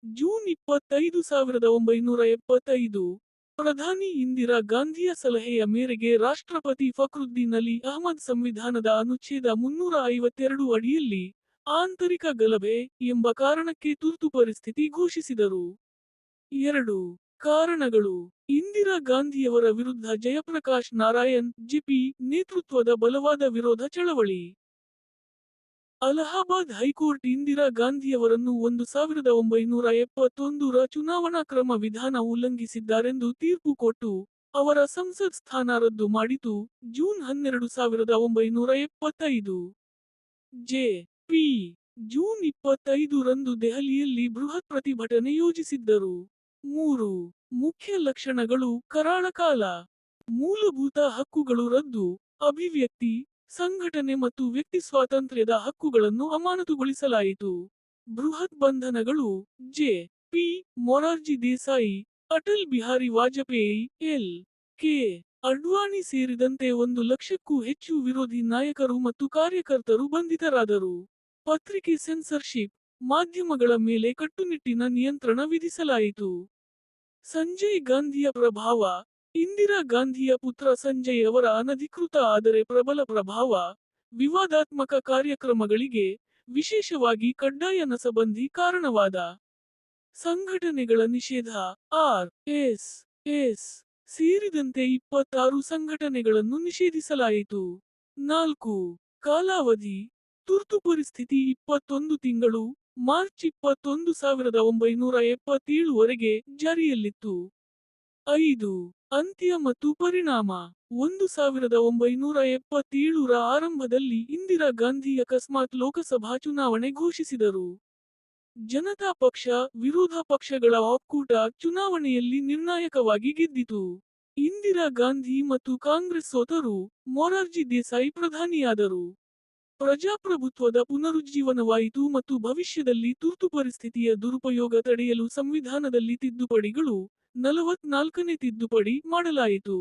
June 25, 1975 ಪ್ರಧಾನಿ ಇಂದಿರಾ ಗಾಂಧಿಯ ಸಲಹೆಯ ಮೇರೆಗೆ ರಾಷ್ಟ್ರಪತಿ ಫಕ್ರುದ್ದೀನ್ ಅಲಿ ಅಹಮದ್ ಸಂವಿಧಾನದ ಅನುಚ್ಛೇದ 352 ಅಡಿಯಲ್ಲಿ ಆಂತರಿಕ ಗಲಭೆ ಎಂಬ ಕಾರಣಕ್ಕೆ ತುರ್ತು ಪರಿಸ್ಥಿತಿ ಘೋಷಿಸಿದರು. 2 ಕಾರಣಗಳು. ಇಂದಿರಾ ಗಾಂಧಿಯವರ ವಿರುದ್ಧ ಜಯಪ್ರಕಾಶ್ ನಾರಾಯಣ್ ಜೆಪಿ ನೇತೃತ್ವದ ಬಲವಾದ ವಿರೋಧ ಚಳವಳಿ. ಅಲಹಾಬಾದ್ ಹೈಕೋರ್ಟ್ ಇಂದಿರಾ ಗಾಂಧಿಯವರನ್ನು 1971 ರ ಚುನಾವಣಾ ಕ್ರಮ ವಿಧಾನ ಉಲ್ಲಂಘಿಸಿದ್ದಾರೆಂದು ತೀರ್ಪು ಕೊಟ್ಟು, ಅವರ ಸಂಸತ್ ಸ್ಥಾನ ರದ್ದು ಮಾಡಿತು. June 12, 1975 J. ಪಿ. ಜೂನ್ 25 ರಂದು ದೆಹಲಿಯಲ್ಲಿ ಬೃಹತ್ ಪ್ರತಿಭಟನೆ ಯೋಜಿಸಿದ್ದರು. 3 ಮುಖ್ಯ ಲಕ್ಷಣಗಳು. ಕರಾಳ ಕಾಲ. ಮೂಲಭೂತ ಹಕ್ಕುಗಳು ರದ್ದು. ಅಭಿವ್ಯಕ್ತಿ, ಸಂಘಟನೆ ಮತ್ತು ವ್ಯಕ್ತಿ ಸ್ವಾತಂತ್ರ್ಯದ ಹಕ್ಕುಗಳನ್ನು ಅಮಾನತುಗೊಳಿಸಲಾಯಿತು. ಬೃಹತ್ ಬಂಧನಗಳು. J. P. Morarji Desai, Atal Bihari Vajpayee, L. K. Advani ಸೇರಿದಂತೆ 1,00,000ಕ್ಕೂ ಹೆಚ್ಚು ವಿರೋಧಿ ನಾಯಕರು ಮತ್ತು ಕಾರ್ಯಕರ್ತರು ಬಂಧಿತರಾದರು. ಪತ್ರಿಕೆ ಸೆನ್ಸರ್ಶಿಪ್. ಮಾಧ್ಯಮಗಳ ಮೇಲೆ ಕಟ್ಟುನಿಟ್ಟಿನ ನಿಯಂತ್ರಣ ವಿಧಿಸಲಾಯಿತು. ಸಂಜಯ್ ಗಾಂಧಿಯ ಪ್ರಭಾವ. ಇಂದಿರಾ ಗಾಂಧಿಯ ಪುತ್ರ ಸಂಜಯ್ ಅವರ ಅನಧಿಕೃತ ಆದರೆ ಪ್ರಬಲ ಪ್ರಭಾವ, ವಿವಾದಾತ್ಮಕ ಕಾರ್ಯಕ್ರಮಗಳಿಗೆ, ವಿಶೇಷವಾಗಿ ಕಡ್ಡಾಯ ನಸಬಂದಿ ಕಾರಣವಾದ. ಸಂಘಟನೆಗಳ ನಿಷೇಧ. ಆರ್. ಎಸ್. ಎಸ್. ಸೇರಿದಂತೆ 26 ಸಂಘಟನೆಗಳನ್ನು ನಿಷೇಧಿಸಲಾಯಿತು. 4 ಕಾಲಾವಧಿ. ತುರ್ತು ಪರಿಸ್ಥಿತಿ 21 ತಿಂಗಳು, ಮಾರ್ಚ್ 21, 1977 ವರೆಗೆ ಜಾರಿಯಲ್ಲಿತ್ತು. 5 ಅಂತ್ಯ ಮತ್ತು ಪರಿಣಾಮ. 1977 ರ ಆರಂಭದಲ್ಲಿ ಇಂದಿರಾ ಗಾಂಧಿ ಅಕಸ್ಮಾತ್ ಲೋಕಸಭಾ ಚುನಾವಣೆ ಘೋಷಿಸಿದರು. ಜನತಾ ಪಕ್ಷ, ವಿರೋಧ ಪಕ್ಷಗಳ ಒಕ್ಕೂಟ ಚುನಾವಣೆಯಲ್ಲಿ ನಿರ್ಣಾಯಕವಾಗಿ ಗೆದ್ದಿತು. ಇಂದಿರಾ ಗಾಂಧಿ ಮತ್ತು ಕಾಂಗ್ರೆಸ್ ಸೋತರು. ಮೊರಾರ್ಜಿ ದೇಸಾಯಿ ಪ್ರಧಾನಿಯಾದರು. ಪ್ರಜಾಪ್ರಭುತ್ವದ ಪುನರುಜ್ಜೀವನವಾಯಿತು ಮತ್ತು ಭವಿಷ್ಯದಲ್ಲಿ ತುರ್ತು ಪರಿಸ್ಥಿತಿಯ ದುರುಪಯೋಗ ತಡೆಯಲು ಸಂವಿಧಾನದಲ್ಲಿ ತಿದ್ದುಪಡಿಗಳು, 44ನೇ ತಿದ್ದುಪಡಿ ಮಾಡಲಾಯಿತು.